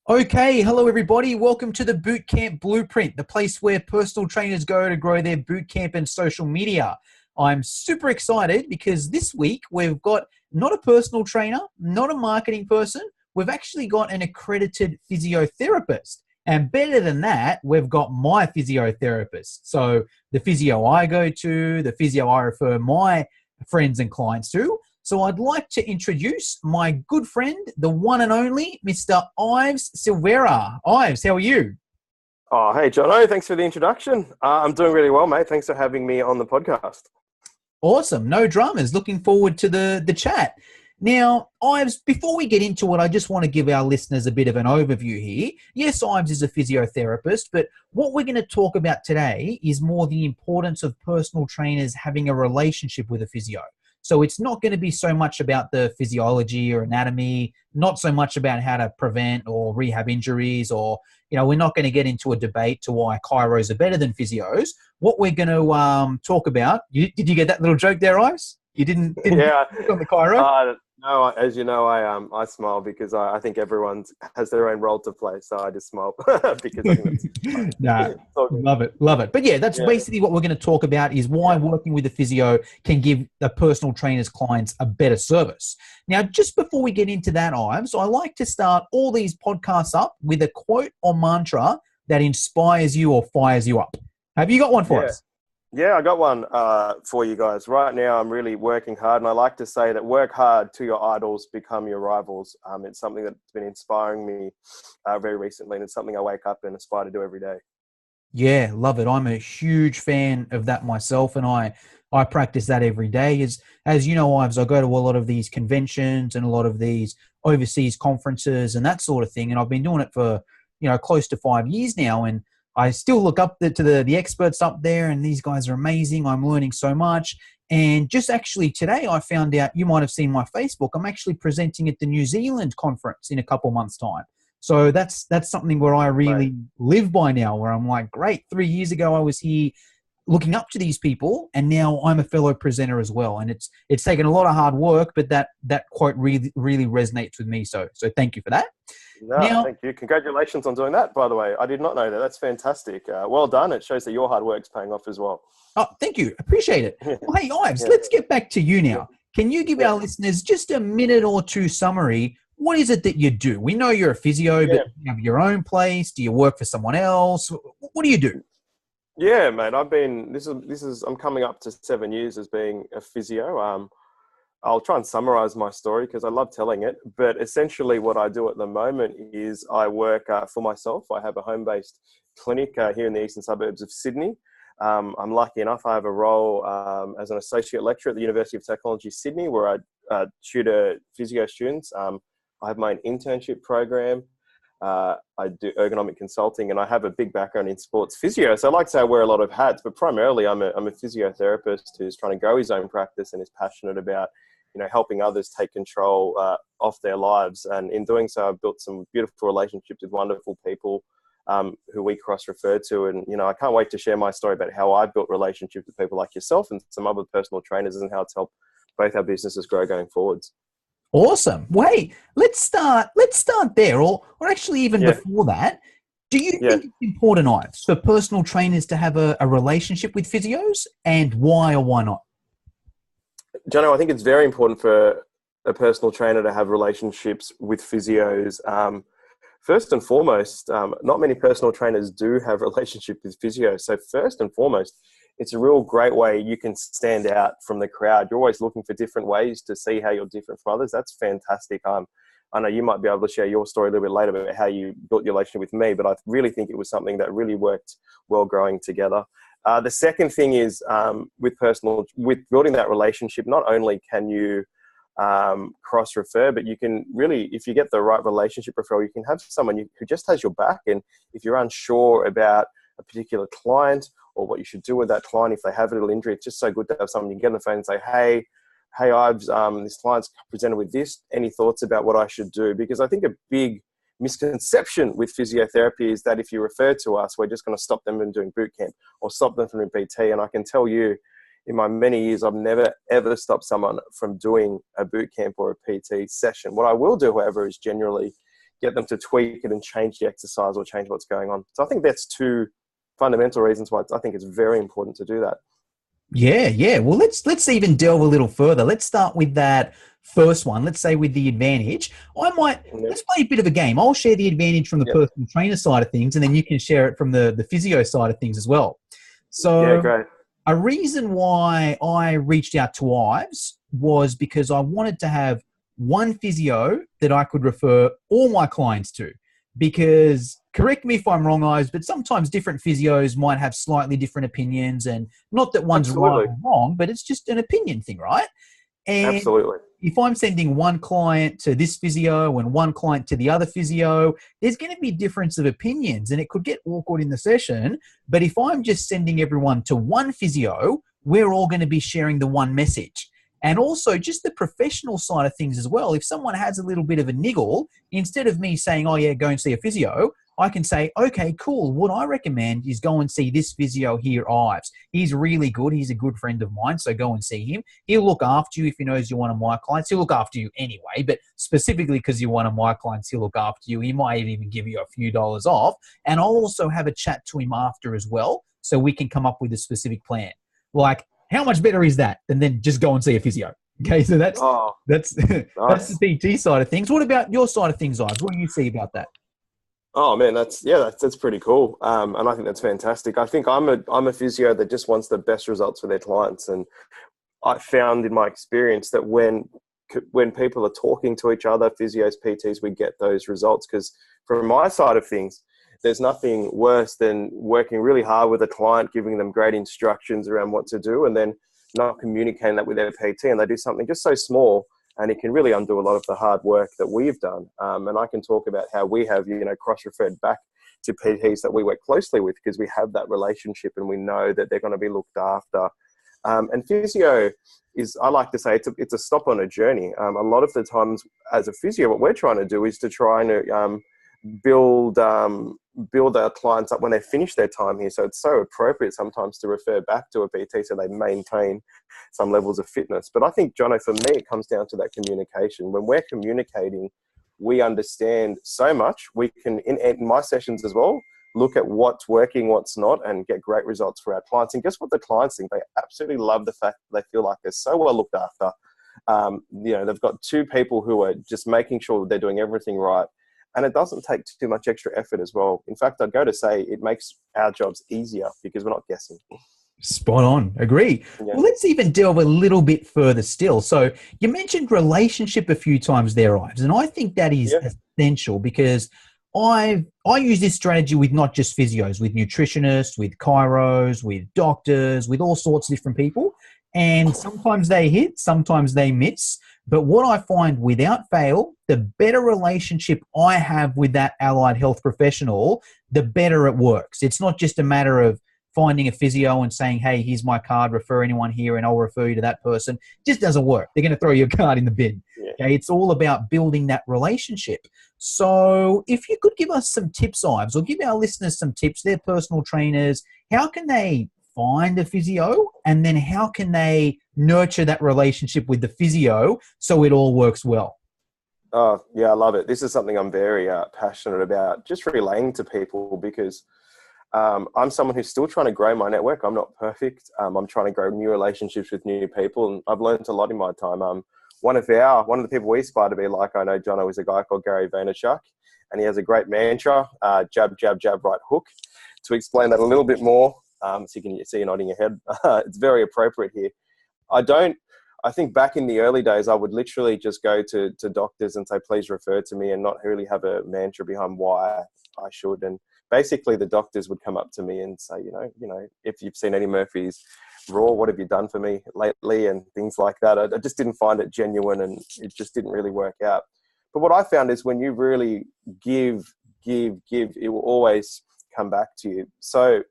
Okay, hello everybody. Welcome to the Bootcamp Blueprint, the place where personal trainers go to grow their bootcamp and social media. I'm super excited because this week we've got not a personal trainer, not a marketing person. We've actually got an accredited physiotherapist. And better than that, we've got my physiotherapist. So the physio I go to, the physio I refer my friends and clients to. So I'd like to introduce my good friend, the one and only Mr. Yves Silveira. Yves, how are you? Oh, hey, Jono. Thanks for the introduction. I'm doing really well, mate. Thanks for having me on the podcast. Awesome. No dramas. Looking forward to the chat. Now, Yves, before we get into it, I just want to give our listeners a bit of an overview here. Yes, Yves is a physiotherapist, but what we're going to talk about today is more the importance of personal trainers having a relationship with a physio. So it's not going to be so much about the physiology or anatomy, not so much about how to prevent or rehab injuries, or, we're not going to get into a debate to why chiros are better than physios. What we're going to talk about, did you get that little joke there, Ives? You didn't Yeah. on the chiro? No, as you know, I smile because I think everyone has their own role to play. So I just smile because I think that's Nah, love it, love it. But yeah, that's basically what we're going to talk about is why working with a physio can give the personal trainer's clients a better service. Now, just before we get into that, Ives, I like to start all these podcasts up with a quote or mantra that inspires you or fires you up. Have you got one for us? Yeah, I got one for you guys. Right now, I'm really working hard, and I like to say that work hard till your idols become your rivals. It's something that's been inspiring me very recently, and it's something I wake up and aspire to do every day. Yeah, love it. I'm a huge fan of that myself, and I practice that every day. As you know, Ives, I go to a lot of these conventions and a lot of these overseas conferences and that sort of thing, and I've been doing it for close to 5 years now, and I still look up to the experts up there, and these guys are amazing. I'm learning so much. And just actually today, I found out, you might have seen my Facebook, I'm actually presenting at the New Zealand conference in a couple months' time. So that's something where I really live by now, where I'm like, great, 3 years ago I was here looking up to these people, and now I'm a fellow presenter as well. And it's taken a lot of hard work, but that quote really resonates with me. So thank you for that. No, thank you. Congratulations on doing that, by the way. I did not know that. That's fantastic. Well done. It shows that your hard work's paying off as well. Oh, thank you. Appreciate it. Well, hey, Ives, let's get back to you now. Can you give our listeners just a minute or two summary? What is it that you do? We know you're a physio, but you have your own place. Do you work for someone else? What do you do? Yeah, mate. I'm coming up to 7 years as being a physio. I'll try and summarize my story because I love telling it. But essentially what I do at the moment is I work for myself. I have a home-based clinic here in the eastern suburbs of Sydney. I'm lucky enough, I have a role as an associate lecturer at the University of Technology, Sydney, where I tutor physio students. I have my own internship program. I do ergonomic consulting, and I have a big background in sports physio. So I like to say I wear a lot of hats, but primarily I'm a physiotherapist who's trying to grow his own practice and is passionate about helping others take control off their lives. And in doing so, I've built some beautiful relationships with wonderful people who we cross-refer to. And, I can't wait to share my story about how I built relationships with people like yourself and some other personal trainers and how it's helped both our businesses grow going forwards. Awesome. Well, hey, let's start there, or actually even before that. Do you think it's important, Ives, for personal trainers to have a relationship with physios, and why or why not? Jono, I think it's very important for a personal trainer to have relationships with physios. First and foremost, not many personal trainers do have relationship with physios. So first and foremost, it's a real great way you can stand out from the crowd. You're always looking for different ways to see how you're different from others. That's fantastic. I know you might be able to share your story a little bit later about how you built your relationship with me, but I really think it was something that really worked well growing together. The second thing is with building that relationship, not only can you cross-refer, but you can really, if you get the right relationship referral, you can have someone who just has your back. And if you're unsure about a particular client or what you should do with that client, if they have a little injury, it's just so good to have someone you can get on the phone and say, hey, Ives, this client's presented with this. Any thoughts about what I should do? Because I think a big misconception with physiotherapy is that if you refer to us, we're just going to stop them from doing boot camp or stop them from doing PT. And I can tell you, in my many years, I've never, ever stopped someone from doing a boot camp or a PT session. What I will do, however, is generally get them to tweak it and change the exercise or change what's going on. So I think that's two fundamental reasons why I think it's very important to do that. Yeah, yeah. Well, let's even delve a little further. Let's start with that first one. Let's say with the advantage. Let's play a bit of a game. I'll share the advantage from the Yep. personal trainer side of things, and then you can share it from the physio side of things as well. Yeah, So great. a reason why I reached out to Yves was because I wanted to have one physio that I could refer all my clients to. Because, correct me if I'm wrong, Yves, but sometimes different physios might have slightly different opinions, and not that one's right Absolutely. or wrong, but it's just an opinion thing, right? And Absolutely. if I'm sending one client to this physio and one client to the other physio, there's going to be difference of opinions and it could get awkward in the session. But if I'm just sending everyone to one physio, we're all going to be sharing the one message. And also just the professional side of things as well. If someone has a little bit of a niggle, instead of me saying, oh yeah, go and see a physio, I can say, okay, cool. What I recommend is go and see this physio here, Yves. He's really good. He's a good friend of mine, so go and see him. He'll look after you if he knows you're one of my clients. He'll look after you anyway, but specifically because you're one of my clients, he'll look after you. He might even give you a few dollars off. And I'll also have a chat to him after as well, so we can come up with a specific plan. Like, how much better is that than then just go and see a physio? Okay, so that's that's Nice. the PT side of things. What about your side of things, Yves? What do you see about that? Oh man, that's pretty cool, and I think that's fantastic. I think I'm a physio that just wants the best results for their clients, and I found in my experience that when people are talking to each other, physios, PTs, we get those results. Because from my side of things, there's nothing worse than working really hard with a client, giving them great instructions around what to do, and then not communicating that with their PT, and they do something just so small. And it can really undo a lot of the hard work that we've done. And I can talk about how we have, cross-referred back to PTs that we work closely with because we have that relationship and we know that they're going to be looked after. And physio is, I like to say, it's a stop on a journey. A lot of the times as a physio, what we're trying to do is to try and build our clients up when they finish their time here. So it's so appropriate sometimes to refer back to a PT so they maintain some levels of fitness. But I think, Jono, for me, it comes down to that communication. When we're communicating, we understand so much. We can, in my sessions as well, look at what's working, what's not, and get great results for our clients. And guess what the clients think? They absolutely love the fact that they feel like they're so well looked after. They've got two people who are just making sure they're doing everything right. And it doesn't take too much extra effort as well. In fact, I'd go to say it makes our jobs easier because we're not guessing. Spot on. Agree. Yeah. Well, let's even delve a little bit further still. So you mentioned relationship a few times there, Yves, and I think that is essential because I use this strategy with not just physios, with nutritionists, with chiros, with doctors, with all sorts of different people. And sometimes they hit, sometimes they miss. But what I find without fail, the better relationship I have with that allied health professional, the better it works. It's not just a matter of finding a physio and saying, hey, here's my card, refer anyone here and I'll refer you to that person. It just doesn't work. They're going to throw your card in the bin. Yeah. Okay, it's all about building that relationship. So if you could give us some tips, Yves, or give our listeners some tips, they're personal trainers, how can they find a physio and then how can they nurture that relationship with the physio so it all works well? Oh, yeah, I love it. This is something I'm very passionate about, just relaying to people because I'm someone who's still trying to grow my network. I'm not perfect. I'm trying to grow new relationships with new people, and I've learned a lot in my time. One of the people we aspire to be like, I know Jono, is a guy called Gary Vaynerchuk, and he has a great mantra, jab, jab, jab, right hook. To explain that a little bit more, so you can see you nodding your head. It's very appropriate here. I think back in the early days, I would literally just go to doctors and say, please refer to me and not really have a mantra behind why I should. And basically the doctors would come up to me and say, if you've seen Eddie Murphy's Raw, what have you done for me lately? And things like that. I just didn't find it genuine and it just didn't really work out. But what I found is when you really give, it will always come back to you. So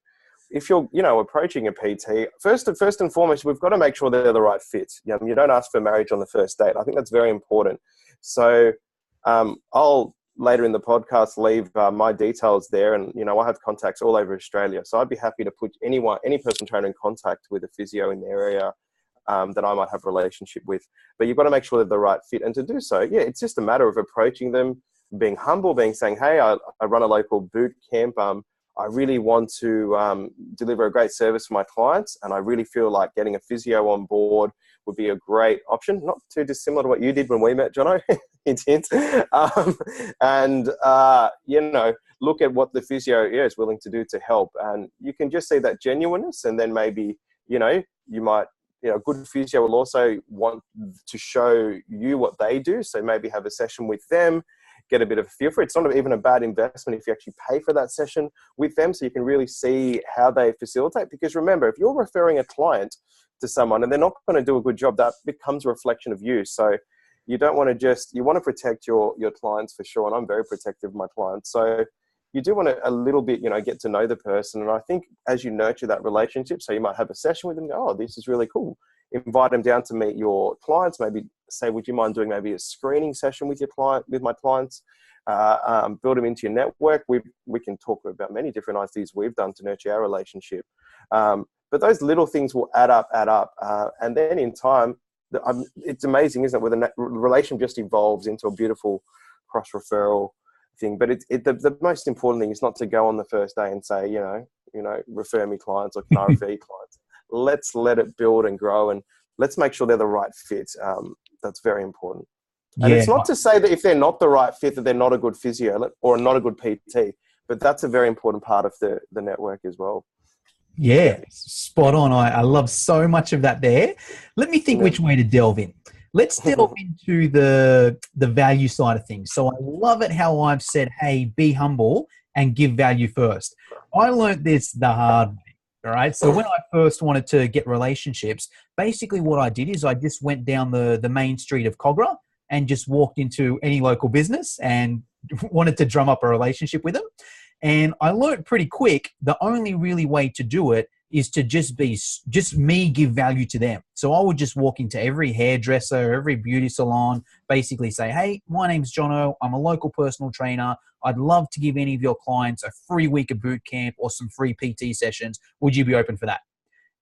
if you're, approaching a PT, first and foremost, we've got to make sure they're the right fit. You don't ask for marriage on the first date. I think that's very important. So I'll later in the podcast leave my details there, and I have contacts all over Australia. So I'd be happy to put any personal trainer in contact with a physio in the area that I might have a relationship with. But you've got to make sure they're the right fit, and to do so, it's just a matter of approaching them, being humble, saying, hey, I run a local boot camp. I really want to deliver a great service for my clients, and I really feel like getting a physio on board would be a great option. Not too dissimilar to what you did when we met, Jono. Hint, hint. You know, look at what the physio is willing to do to help, and you can just see that genuineness, and then maybe, you know, you might, you know, a good physio will also want to show you what they do. So maybe have a session with them, get a bit of a feel for it. It's not even a bad investment if you actually pay for that session with them, so you can really see how they facilitate. Because remember, if you're referring a client to someone and they're not going to do a good job, that becomes a reflection of you. So you don't want to you want to protect your clients for sure. And I'm very protective of my clients. So you do want to a little bit, you know, get to know the person. And I think as you nurture that relationship, so you might have a session with them, go, oh, this is really cool. Invite them down to meet your clients. Maybe say, would you mind doing maybe a screening session with with my clients? Build them into your network. We can talk about many different ideas we've done to nurture our relationship. But those little things will add up. And then in time, it's amazing, isn't it? Where the relationship just evolves into a beautiful cross-referral thing. But the most important thing is not to go on the first day and say, you know, refer me clients, or can I refer you clients? Let's let it build and grow, and let's make sure they're the right fit. That's very important. And it's not to say that if they're not the right fit, that they're not a good physio or not a good PT, but that's a very important part of the network as well. Yeah, spot on. I love so much of that there. Let me think which way to delve in. Let's delve into the value side of things. So I love it how I've said, hey, be humble and give value first. I learned this the hard way. All right. So when I first wanted to get relationships, basically what I did is I just went down the main street of Cogra and just walked into any local business and wanted to drum up a relationship with them. And I learned pretty quick, the only really way to do it is to just me give value to them. So I would just walk into every hairdresser, every beauty salon, basically say, hey, my name's Jono. I'm a local personal trainer. I'd love to give any of your clients a free week of boot camp or some free PT sessions. Would you be open for that?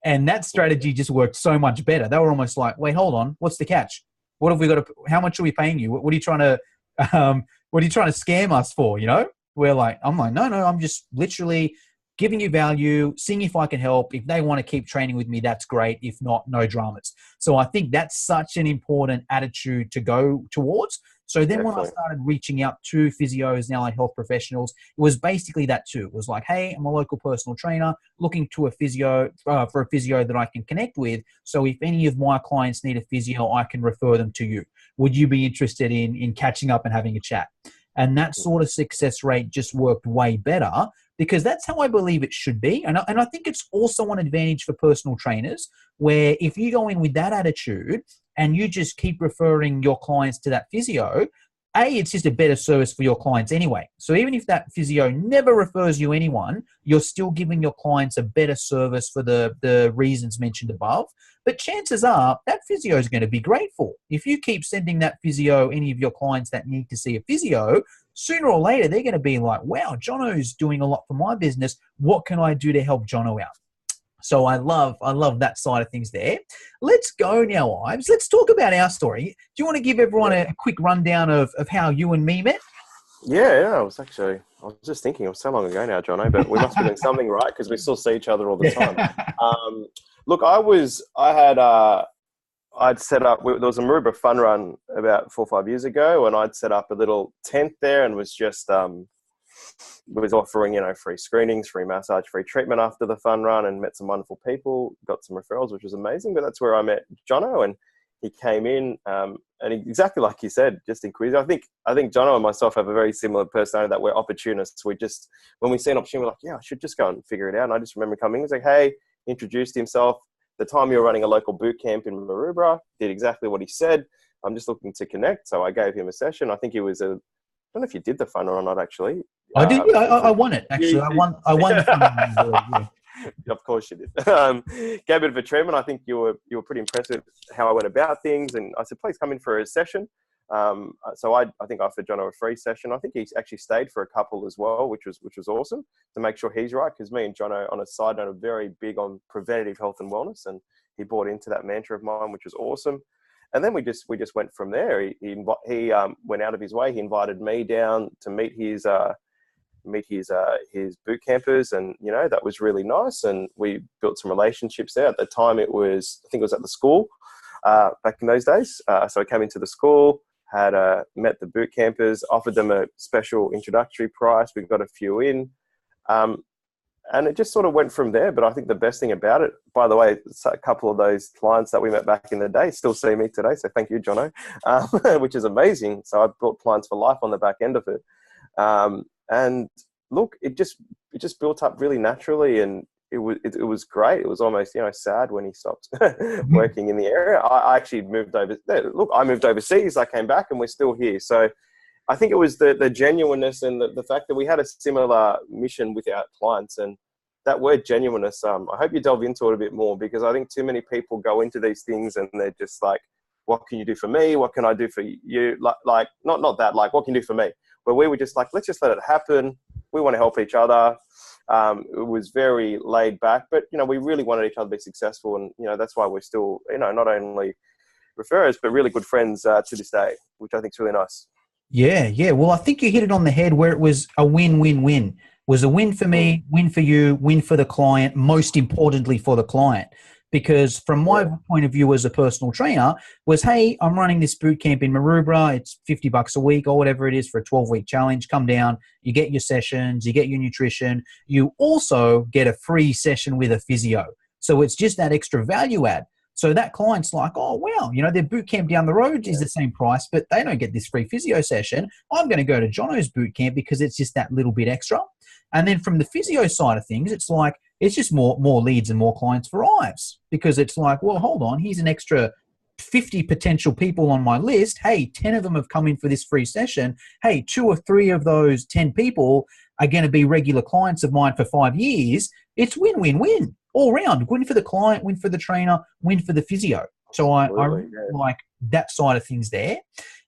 And that strategy just worked so much better. They were almost like, wait, hold on. What's the catch? What have we got to, how much are we paying you? What are you trying to scam us for? You know, I'm like, no, I'm just literally giving you value, seeing if I can help. If they want to keep training with me, that's great. If not, no dramas. So I think that's such an important attitude to go towards. So then when I started reaching out to physios, now like health professionals, it was basically that too. It was like, hey, I'm a local personal trainer looking to a physio for a physio that I can connect with. So if any of my clients need a physio, I can refer them to you. Would you be interested in catching up and having a chat? And that sort of success rate just worked way better, because that's how I believe it should be. And I think it's also an advantage for personal trainers, where if you go in with that attitude and you just keep referring your clients to that physio, it's just a better service for your clients anyway. So even if that physio never refers you anyone, you're still giving your clients a better service for the reasons mentioned above. But chances are that physio is going to be grateful. If you keep sending that physio any of your clients that need to see a physio, sooner or later they're going to be like, wow, Jono's doing a lot for my business. What can I do to help Jono out? So I love that side of things there. Let's go now, Yves. Let's talk about our story. Do you want to give everyone a quick rundown of how you and me met? Yeah, I was just thinking, it was so long ago now, Jono, but we must be doing something right, because we still see each other all the time. Look, I'd set up, there was a Maroubra fun run about 4 or 5 years ago, and I'd set up a little tent there and was just, was offering, free screenings, free massage, free treatment after the fun run, and met some wonderful people, got some referrals, which was amazing. But that's where I met Jono, and he came in, and exactly like you said, just inquisitive. I think Jono and myself have a very similar personality, that we're opportunists. We just, when we see an opportunity, we're like, yeah, I should just go and figure it out. And I just remember coming in, he was like, hey, introduced himself. The time you were running a local boot camp in Maroubra, did exactly what he said. I'm just looking to connect. So I gave him a session. I think he was I don't know if you did the fun or not, actually. I did. Yeah, I won it, actually. I won the fun. Yeah. Of course you did. Gave a bit of a treatment. I think you were pretty impressed with how I went about things. And I said, please come in for a session. So I think I offered Jono a free session. I think he actually stayed for a couple as well, which was awesome, to make sure he's right. Because me and Jono, on a side note, are very big on preventative health and wellness. And he bought into that mantra of mine, which was awesome. And then we just went from there. He went out of his way. He invited me down to meet his boot campers, and that was really nice. And we built some relationships there. At the time, I think it was at the school back in those days. So I came into the school, had met the boot campers, offered them a special introductory price. We got a few in. And it just sort of went from there. But I think the best thing about it, by the way, a couple of those clients that we met back in the day still see me today. So thank you, Jono, which is amazing. So I built clients for life on the back end of it. And look, it just built up really naturally, and it was great. It was almost sad when he stopped working in the area. I actually moved over. Look, I moved overseas. I came back, and we're still here. So I think it was the genuineness and the fact that we had a similar mission with our clients, and that word genuineness. I hope you delve into it a bit more, because I think too many people go into these things and they're just like, "What can you do for me? What can I do for you?" Like not that. Like, what can you do for me? Where we were just like, let's just let it happen. We want to help each other. It was very laid back, but we really wanted each other to be successful, and that's why we're still not only referrers but really good friends to this day, which I think is really nice. Yeah. Well, I think you hit it on the head where it was a win-win-win. It was a win for me, win for you, win for the client, most importantly for the client. Because from my point of view as a personal trainer was, hey, I'm running this boot camp in Maroubra. It's $50 a week or whatever it is for a 12-week challenge. Come down, you get your sessions, you get your nutrition. You also get a free session with a physio. So it's just that extra value add. So that client's like, oh, wow, their boot camp down the road is the same price, but they don't get this free physio session. I'm going to go to Jono's boot camp because it's just that little bit extra. And then from the physio side of things, it's like, it's just more leads and more clients for Yves, because it's like, well, hold on, here's an extra 50 potential people on my list. Hey, 10 of them have come in for this free session. Hey, 2 or 3 of those 10 people are going to be regular clients of mine for 5 years. It's win-win-win all round. Win for the client, win for the trainer, win for the physio. So I really like that side of things there.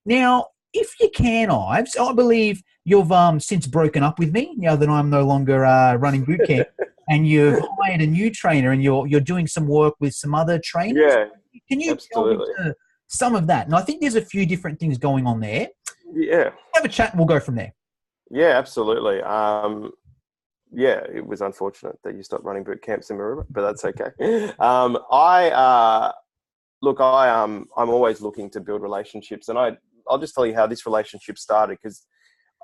Now, if you can, Yves, I believe you've since broken up with me now that I'm no longer running boot camp, and you've hired a new trainer, and you're doing some work with some other trainers. Yeah, can you delve into some of that? And I think there's a few different things going on there. Yeah. Have a chat and we'll go from there. Yeah, absolutely. Yeah, it was unfortunate that you stopped running boot camps in Maroubra, but that's okay. I'm always looking to build relationships, and I'll just tell you how this relationship started, because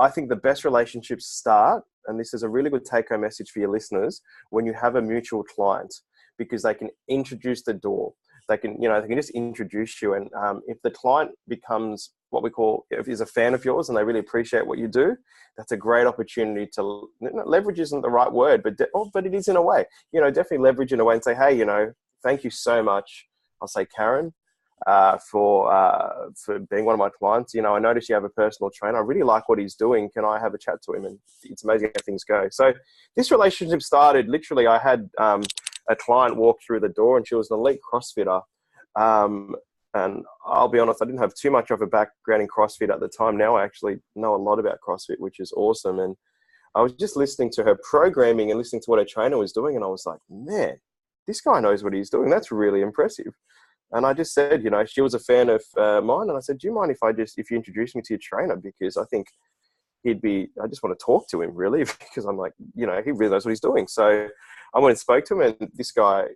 I think the best relationships start, and this is a really good take-home message for your listeners, when you have a mutual client, because they can introduce the door. They can just introduce you. And if the client becomes what we call, if he's a fan of yours and they really appreciate what you do, that's a great opportunity to leverage isn't the right word, but it is in a way, definitely leverage in a way and say, hey, thank you so much. I'll say Karen, for being one of my clients. I noticed you have a personal trainer. I really like what he's doing. Can I have a chat to him? And it's amazing how things go. So this relationship started, literally, I had a client walk through the door, and she was an elite CrossFitter. And I'll be honest, I didn't have too much of a background in CrossFit at the time. Now I actually know a lot about CrossFit, which is awesome. And I was just listening to her programming and listening to what her trainer was doing. And I was like, man, this guy knows what he's doing. That's really impressive. And I just said, she was a fan of mine. And I said, do you mind if you introduce me to your trainer? Because I think I just want to talk to him, really, because I'm like, he really knows what he's doing. So I went and spoke to him, and this guy,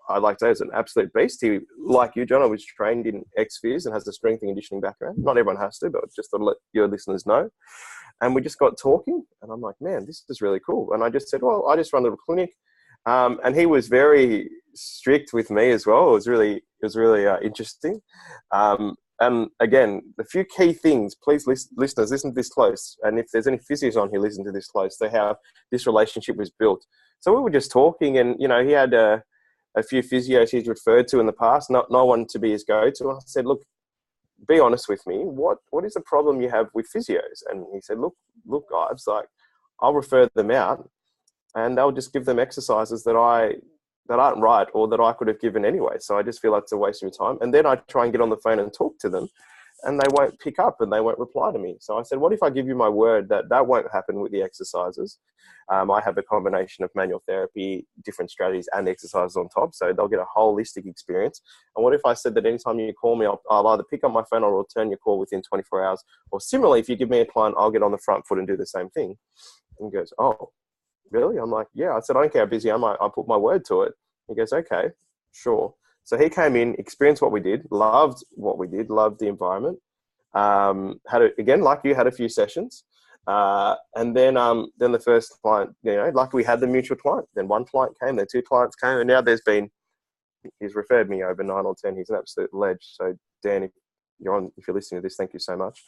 I like to say, is an absolute beast. He, like you, Jono, was trained in ex-phys and has a strength and conditioning background. Not everyone has to, but just to let your listeners know. And we just got talking, and I'm like, man, this is really cool. And I just said, well, I just run a little clinic. And he was very strict with me as well. It was really interesting. And again, a few key things, please, listeners, listen to this close. And if there's any physios on here, listen to this close. So how this relationship was built. So we were just talking, and, he had a few physios he's referred to in the past, no one to be his go-to. I said, look, be honest with me. What is the problem you have with physios? And he said, look, guys, like, I'll refer them out, and they'll just give them exercises that aren't right, or that I could have given anyway. So I just feel like it's a waste of your time. And then I try and get on the phone and talk to them. and they won't pick up and they won't reply to me. So I said, what if I give you my word that that won't happen with the exercises? I have a combination of manual therapy, different strategies, and exercises on top. So they'll get a holistic experience. And what if I said that anytime you call me, I'll either pick up my phone or return your call within 24 hours? Or similarly, if you give me a client, I'll get on the front foot and do the same thing. And he goes, oh, really? I'm like, yeah. I said, I don't care how busy I am. I put my word to it. He goes, okay, sure. So he came in, experienced what we did, loved what we did, loved the environment. Again, like you, had a few sessions. And then the first client, like we had the mutual client. Then one client came, then two clients came, and now he's referred me over 9 or 10. He's an absolute ledge. So Dan, if you're listening to this, thank you so much.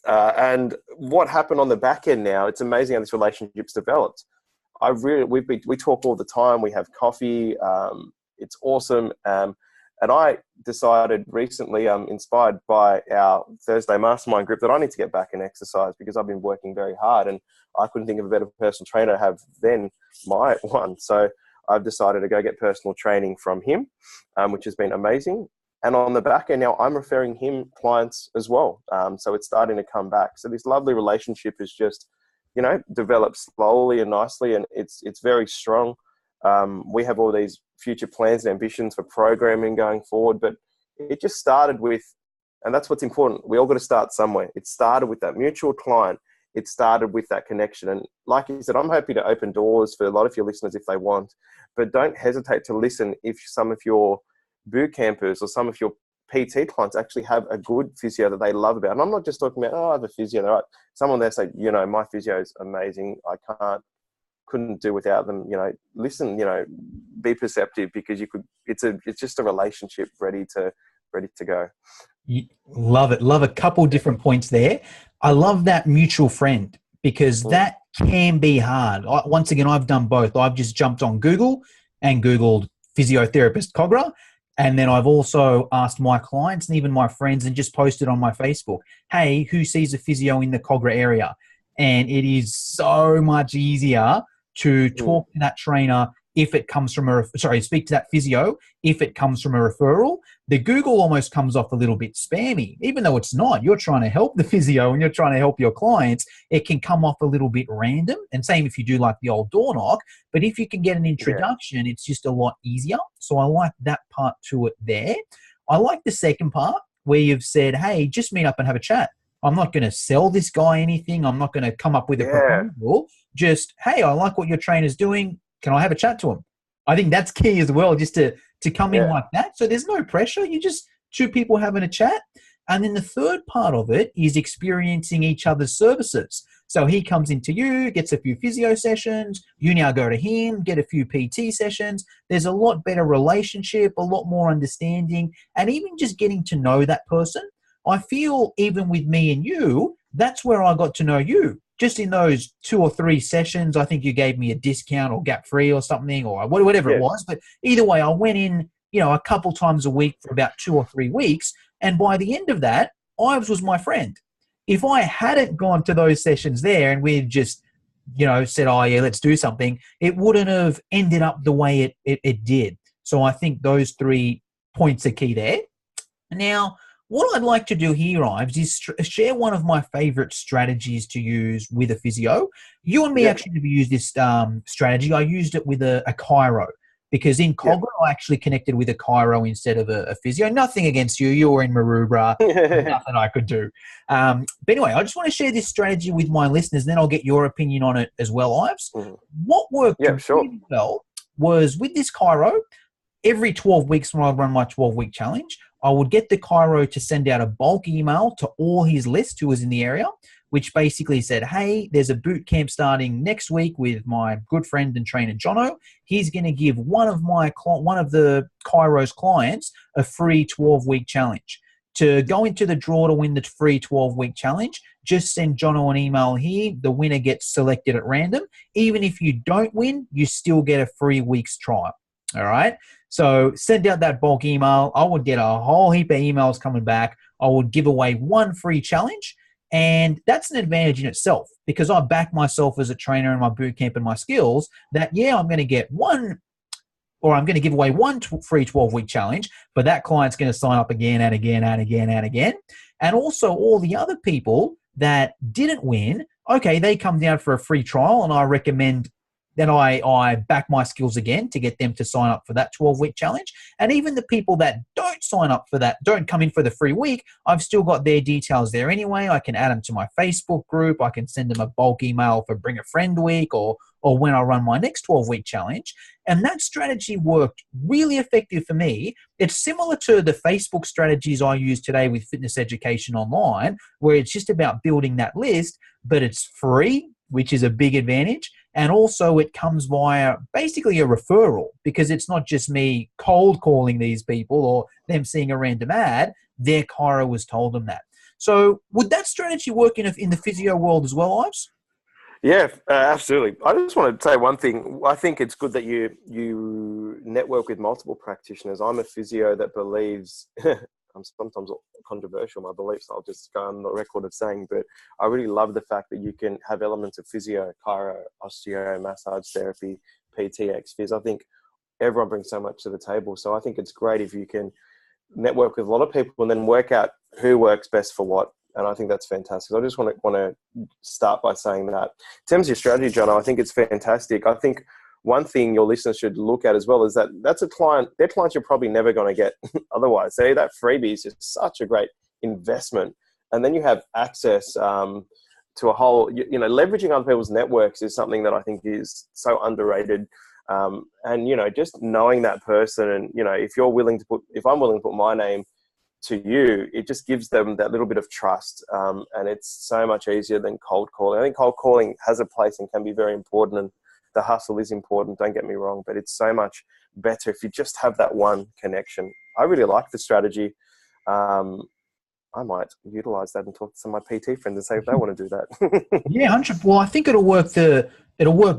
And what happened on the back end now, it's amazing how this relationship's developed. We talk all the time. We have coffee. It's awesome. And I decided recently, inspired by our Thursday mastermind group, that I need to get back and exercise because I've been working very hard and I couldn't think of a better personal trainer to have than my one. So I've decided to go get personal training from him, which has been amazing. And on the back end now, I'm referring him clients as well. So it's starting to come back. So this lovely relationship is just, developed slowly and nicely, and it's very strong. We have all these future plans and ambitions for programming going forward, but it just started with, and that's what's important. We all got to start somewhere. It started with that mutual client. It started with that connection. And like you said, I'm happy to open doors for a lot of your listeners if they want, but don't hesitate to listen if some of your boot campers or some of your PT clients actually have a good physio that they love about. And I'm not just talking about, I have a physio. Right? Someone there say, my physio is amazing. Couldn't do without them. Listen, be perceptive, because it's just a relationship ready to go. Love it. Love a couple different points there. I love that mutual friend, because that can be hard. Once again, I've done both. I've just jumped on Google and Googled physiotherapist Cogra. And then I've also asked my clients and even my friends and just posted on my Facebook, hey, who sees a physio in the Cogra area? And it is so much easier to talk to that trainer if it comes from speak to that physio if it comes from a referral. The Google almost comes off a little bit spammy, even though it's not. You're trying to help the physio and you're trying to help your clients. It can come off a little bit random, and same if you do like the old door knock. But if you can get an introduction, it's just a lot easier. So I like that part to it there. I like the second part where you've said, hey, just meet up and have a chat. I'm not going to sell this guy anything. I'm not going to come up with a proposal. Just, hey, I like what your trainer's doing. Can I have a chat to him? I think that's key as well, just to come in like that. So there's no pressure. You just two people having a chat. And then the third part of it is experiencing each other's services. So he comes into you, gets a few physio sessions. You now go to him, get a few PT sessions. There's a lot better relationship, a lot more understanding, and even just getting to know that person. I feel even with me and you, that's where I got to know you. Just in those 2 or 3 sessions, I think you gave me a discount or gap free or something, or whatever it was. But either way, I went in, a couple times a week for about 2 or 3 weeks. And by the end of that, Yves was my friend. If I hadn't gone to those sessions there and we'd just, said, oh yeah, let's do something, it wouldn't have ended up the way it did. So I think those 3 points are key there. Now, what I'd like to do here, Yves, is share one of my favorite strategies to use with a physio. You and me actually have used this strategy. I used it with a chiro, because in Cogra, I actually connected with a chiro instead of a physio. Nothing against you. You were in Maroubra. Nothing I could do. But anyway, I just want to share this strategy with my listeners, and then I'll get your opinion on it as well, Yves. What worked really well was with this chiro, every 12 weeks when I run my 12-week challenge, I would get the chiro to send out a bulk email to all his list who was in the area, which basically said, hey, there's a boot camp starting next week with my good friend and trainer, Jono. He's going to give one of the chiro's clients a free 12-week challenge. To go into the draw to win the free 12-week challenge, just send Jono an email here. The winner gets selected at random. Even if you don't win, you still get a free week's trial. All right. So send out that bulk email. I would get a whole heap of emails coming back. I would give away one free challenge. And that's an advantage in itself, because I back myself as a trainer in my boot camp and my skills that, I'm going to get one or I'm going to give away one free 12-week challenge, but that client's going to sign up again and again and again and again. And also all the other people that didn't win, okay, they come down for a free trial, and I recommend then I back my skills again to get them to sign up for that 12-week challenge. And even the people that don't sign up for that, don't come in for the free week, I've still got their details there anyway. I can add them to my Facebook group. I can send them a bulk email for Bring a Friend Week or when I run my next 12-week challenge. And that strategy worked really effective for me. It's similar to the Facebook strategies I use today with fitness education online, where it's just about building that list, but it's free, which is a big advantage. And also it comes via basically a referral, because it's not just me cold calling these people or them seeing a random ad. Their chiro has told them that. So would that strategy work in the physio world as well, Ives? Yeah, absolutely. I just want to say one thing. I think it's good that you network with multiple practitioners. I'm a physio that believes, I'm sometimes controversial, my beliefs, I'll just go on the record of saying, but I really love the fact that you can have elements of physio, chiro, osteo, massage therapy, PT, phys. I think everyone brings so much to the table. So I think it's great if you can network with a lot of people and then work out who works best for what. And I think that's fantastic. I just want to start by saying that. In terms of your strategy, Jono, I think it's fantastic. I think one thing your listeners should look at as well is that that's a client, their clients you're probably never going to get otherwise. So that freebie is just such a great investment. And then you have access to a whole, leveraging other people's networks is something that I think is so underrated. And, just knowing that person and, if I'm willing to put my name to you, it just gives them that little bit of trust. And it's so much easier than cold calling. I think cold calling has a place and can be very important, and the hustle is important, don't get me wrong, but it's so much better if you just have that one connection. I really like the strategy. I might utilize that and talk to some of my PT friends and say if they want to do that. Yeah, 100. Well, I think it'll work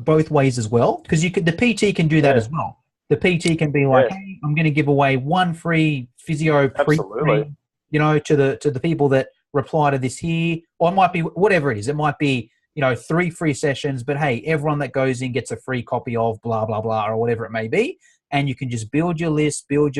both ways as well, because the PT can do that as well. The PT can be like, hey, I'm going to give away one free physio pre-screen, to the people that reply to this here, or it might be whatever it is. It might be 3 free sessions, but hey, everyone that goes in gets a free copy of blah blah blah or whatever it may be, and you can just build your list, and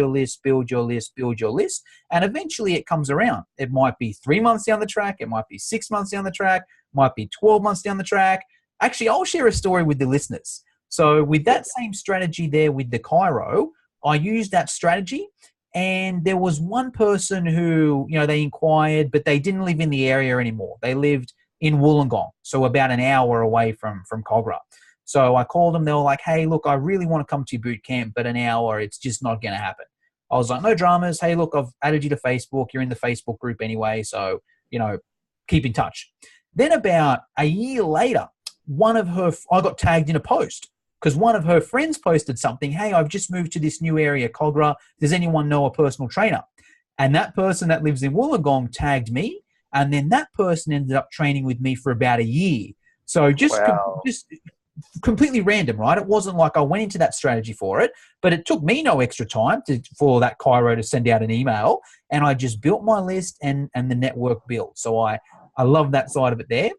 eventually it comes around. It might be 3 months down the track, it might be 6 months down the track, might be 12 months down the track. Actually, I'll share a story with the listeners. So with that same strategy there with the chiro, I used that strategy, and there was one person who, they inquired, but they didn't live in the area anymore. They lived in Wollongong, so about an hour away from Cogra. So I called them. They were like, hey, look, I really want to come to your boot camp, but an hour, it's just not going to happen. I was like, no dramas. Hey, look, I've added you to Facebook. You're in the Facebook group anyway, so, keep in touch. Then about a year later, I got tagged in a post, because one of her friends posted something, hey, I've just moved to this new area, Cogra. Does anyone know a personal trainer? And that person that lives in Wollongong tagged me, and then that person ended up training with me for about a year. So just completely random, right? It wasn't like I went into that strategy for it, but it took me no extra time for that chiro to send out an email, and I just built my list and the network built. So I love that side of it there.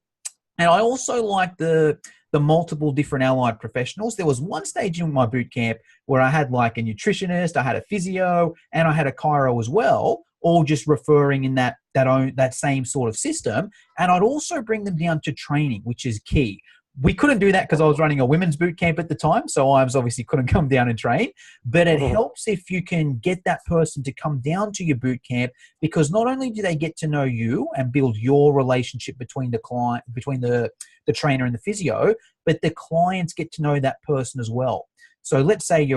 And I also like the multiple different allied professionals. There was one stage in my boot camp where I had like a nutritionist, I had a physio, and I had a chiro as well, all just referring in that same sort of system. And I'd also bring them down to training, which is key. We couldn't do that because I was running a women's boot camp at the time, so I obviously couldn't come down and train. But it helps if you can get that person to come down to your boot camp, because not only do they get to know you and build your relationship between the client, between the trainer and the physio, but the clients get to know that person as well. So let's say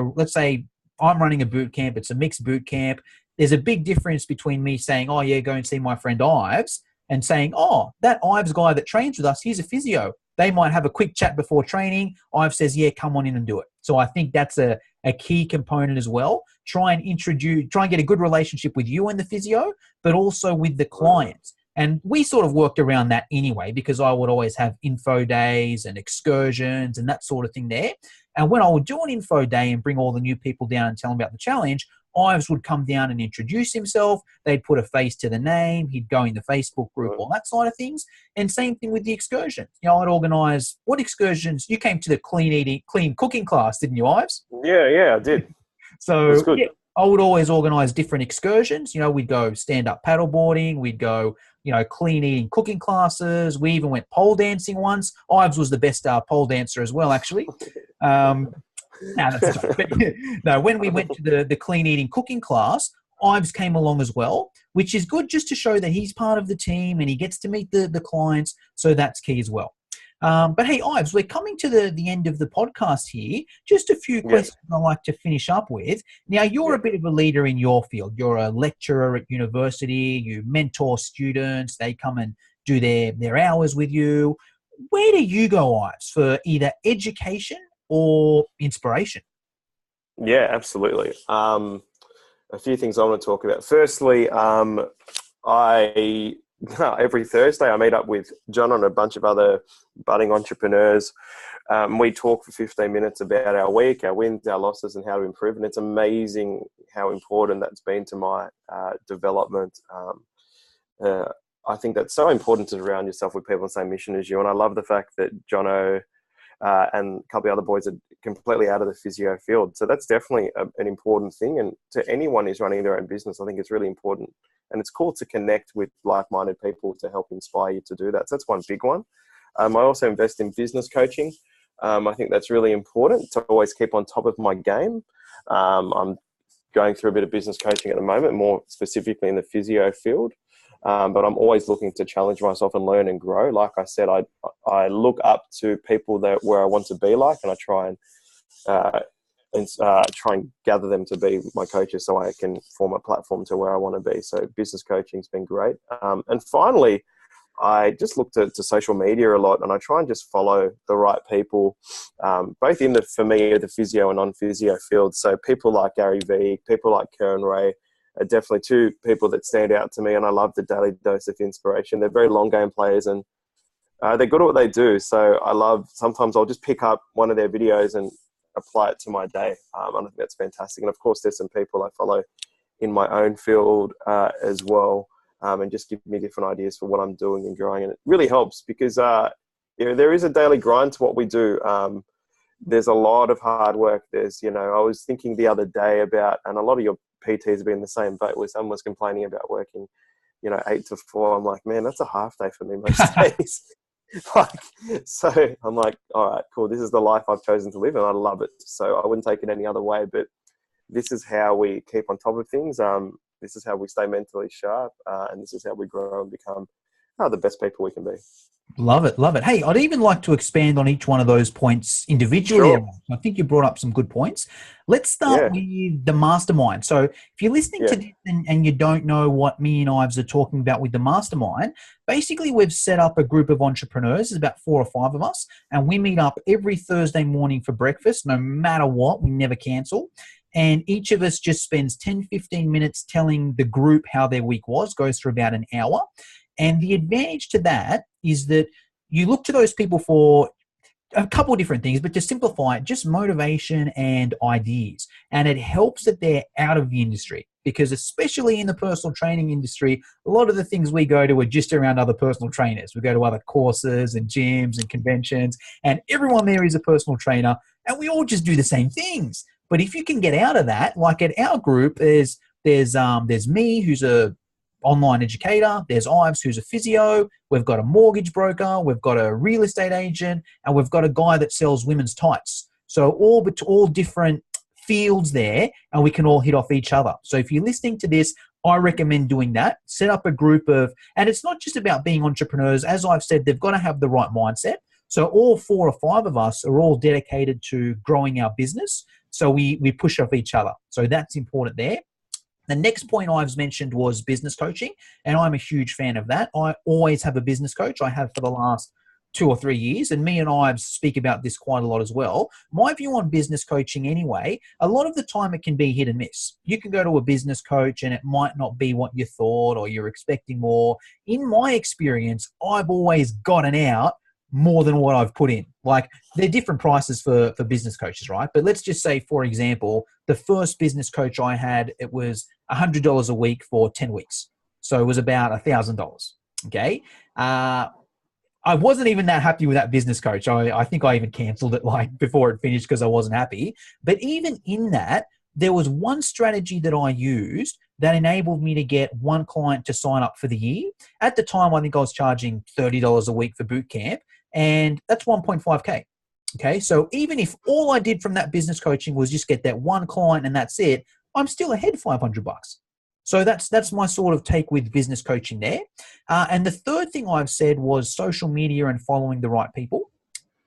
I'm running a boot camp, it's a mixed boot camp. There's a big difference between me saying, oh yeah, go and see my friend Yves, and saying, oh, that Yves guy that trains with us, he's a physio. They might have a quick chat before training. Yves says, yeah, come on in and do it. So I think that's a key component as well. Try and get a good relationship with you and the physio, but also with the clients. And we sort of worked around that anyway, because I would always have info days and excursions and that sort of thing there. And when I would do an info day and bring all the new people down and tell them about the challenge, Ives would come down and introduce himself. They'd put a face to the name. He'd go in the Facebook group, all that side of things. And same thing with the excursions. I'd organise what excursions. You came to the clean cooking class, didn't you, Ives? Yeah, I did. It was So good. yeah, I would always organise different excursions. We'd go stand-up paddleboarding. We'd go, clean eating cooking classes. We even went pole dancing once. Ives was the best pole dancer as well, actually. No, that's a joke. But, no, when we went to the clean eating cooking class, Ives came along as well, which is good just to show that he's part of the team and he gets to meet the clients. So that's key as well. But hey, Ives, we're coming to the end of the podcast here. Just a few questions I'd like to finish up with. Now, you're a bit of a leader in your field. You're a lecturer at university. You mentor students. They come and do their hours with you. Where do you go, Ives, for either education or inspiration? Yeah, absolutely. A few things I want to talk about. Firstly, every Thursday I meet up with Jono and a bunch of other budding entrepreneurs. We talk for 15 minutes about our week, our wins, our losses, and how to improve. And it's amazing how important that's been to my development. I think that's so important to surround yourself with people on the same mission as you. And I love the fact that Jono and a couple of other boys are completely out of the physio field. So that's definitely an important thing. And to anyone who's running their own business, I think it's really important. And it's cool to connect with like-minded people to help inspire you to do that. So that's one big one. I also invest in business coaching. I think that's really important to always keep on top of my game. I'm going through a bit of business coaching at the moment, more specifically in the physio field. But I'm always looking to challenge myself and learn and grow. Like I said, I look up to people where I want to be like, and I try and gather them to be my coaches so I can form a platform to where I want to be. So business coaching's been great. And finally, I just look to social media a lot, and I try and just follow the right people, both in for me, the physio and non-physio field. So people like Gary Vee, people like Karen Ray, are definitely two people that stand out to me, and I love the daily dose of inspiration. They're very long game players, and they're good at what they do. So sometimes I'll just pick up one of their videos and apply it to my day. I think that's fantastic. And of course, there's some people I follow in my own field as well, and just give me different ideas for what I'm doing and growing. And it really helps because there is a daily grind to what we do. There's a lot of hard work. I was thinking the other day about, and a lot of your PTs have been in the same boat where someone was complaining about working, 8 to 4. I'm like, man, that's a half day for me most days. So I'm like, all right, cool. This is the life I've chosen to live and I love it. So I wouldn't take it any other way, but this is how we keep on top of things. This is how we stay mentally sharp. And this is how we grow and become the best people we can be. Love it, love it. Hey, I'd even like to expand on each one of those points individually. Sure. I think you brought up some good points. Let's start with the mastermind. So if you're listening to this and you don't know what me and Ives are talking about with the mastermind, basically we've set up a group of entrepreneurs. There's about 4 or 5 of us, and we meet up every Thursday morning for breakfast, no matter what. We never cancel. And each of us just spends 10, 15 minutes telling the group how their week was, goes for about an hour. And the advantage to that is that you look to those people for a couple of different things, but to simplify it, just motivation and ideas. And it helps that they're out of the industry, because especially in the personal training industry, a lot of the things we go to are just around other personal trainers. We go to other courses and gyms and conventions, and everyone there is a personal trainer, and we all just do the same things. But if you can get out of that, like at our group, there's me, who's a online educator. There's Ives, who's a physio. We've got a mortgage broker. We've got a real estate agent, and we've got a guy that sells women's tights. So all different fields there, and we can all hit off each other. So if you're listening to this, I recommend doing that. Set up a group of, and it's not just about being entrepreneurs. As I've said, they've got to have the right mindset. So all 4 or 5 of us are all dedicated to growing our business. So we push off each other. So that's important there. The next point Ives mentioned was business coaching, and I'm a huge fan of that. I always have a business coach. I have for the last 2 or 3 years, and me and Ives speak about this quite a lot as well. My view on business coaching anyway, a lot of the time it can be hit and miss. You can go to a business coach and it might not be what you thought, or you're expecting more. In my experience, I've always gotten out more than what I've put in. Like, they're different prices for business coaches, right? But let's just say, for example, the first business coach I had, it was $100 a week for 10 weeks. So it was about $1,000. Okay. I wasn't even that happy with that business coach. I think I even canceled it like before it finished because I wasn't happy. But even in that, there was one strategy that I used that enabled me to get one client to sign up for the year. At the time, I think I was charging $30 a week for boot camp, and that's 1.5K. Okay. So even if all I did from that business coaching was just get that one client and that's it, I'm still ahead $500. So that's my sort of take with business coaching there. And the third thing I've said was social media and following the right people.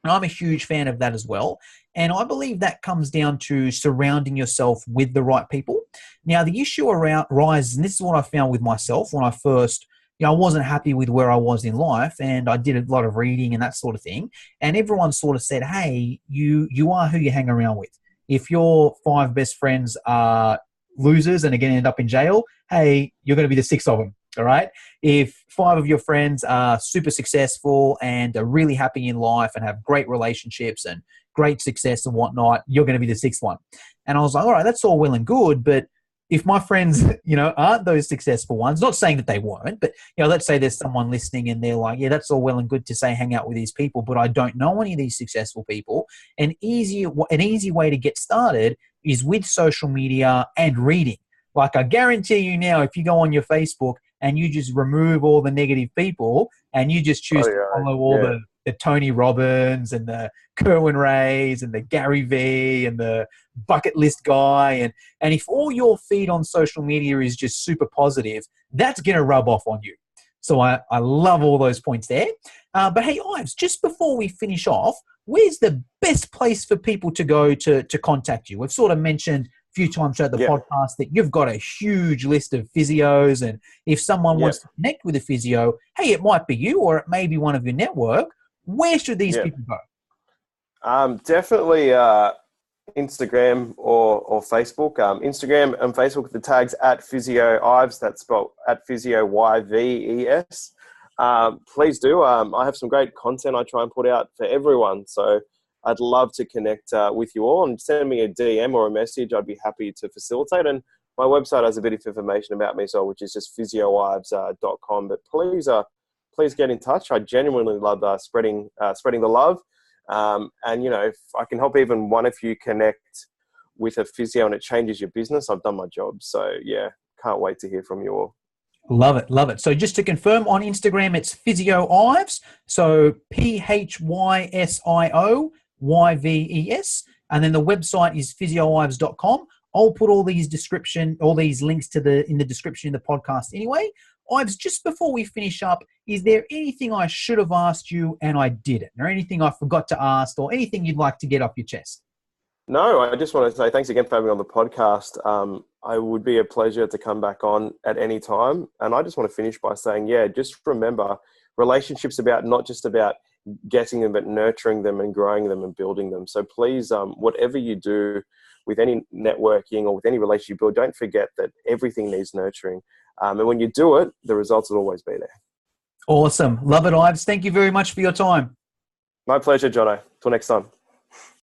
And I'm a huge fan of that as well. And I believe that comes down to surrounding yourself with the right people. Now, the issue arises, and this is what I found with myself when I first, I wasn't happy with where I was in life, and I did a lot of reading and that sort of thing. And everyone sort of said, hey, you are who you hang around with. If your 5 best friends are losers and are going to end up in jail, hey, you're going to be the 6th of them. All right. If 5 of your friends are super successful and are really happy in life and have great relationships and great success and whatnot, you're going to be the 6th one. And I was like, all right, that's all well and good. But if my friends, aren't those successful ones, not saying that they weren't, but, let's say there's someone listening and they're like, yeah, that's all well and good to say hang out with these people, but I don't know any of these successful people. An easy way to get started is with social media and reading. Like, I guarantee you now, if you go on your Facebook and you just remove all the negative people and you just choose to follow all the Tony Robbins and the Kerwin Rays and the Gary V and the bucket list guy, and if all your feed on social media is just super positive, that's going to rub off on you. So I love all those points there. But hey, Yves, just before we finish off, where's the best place for people to go to contact you? We've sort of mentioned few times throughout the podcast that you've got a huge list of physios, and if someone wants to connect with a physio, hey, it might be you or it may be one of your network. Where should these people go? Definitely Instagram or Facebook. Instagram and Facebook, the tags at Physio Yves, that's spelled at Physio YVES. Please do. I have some great content I try and put out for everyone. So I'd love to connect with you all, and send me a DM or a message. I'd be happy to facilitate. And my website has a bit of information about me, which is just physioyves.com. But please get in touch. I genuinely love spreading the love. And, if I can help even one of you connect with a physio and it changes your business, I've done my job. So, can't wait to hear from you all. Love it. Love it. So just to confirm, on Instagram, it's Physio Yves. So PHYSIO YVES, and then the website is physioyves.com. I'll put all these links in the description of the podcast anyway. Yves, just before we finish up, is there anything I should have asked you and I didn't, or anything I forgot to ask, or anything you'd like to get off your chest? No, I just want to say thanks again for having me on the podcast. I would be a pleasure to come back on at any time. And I just want to finish by saying, just remember, relationships not just about getting them, but nurturing them and growing them and building them. So please, whatever you do with any networking or with any relationship you build, don't forget that everything needs nurturing. And when you do it, the results will always be there. Awesome. Love it, Yves. Thank you very much for your time. My pleasure, Jono. Till next time.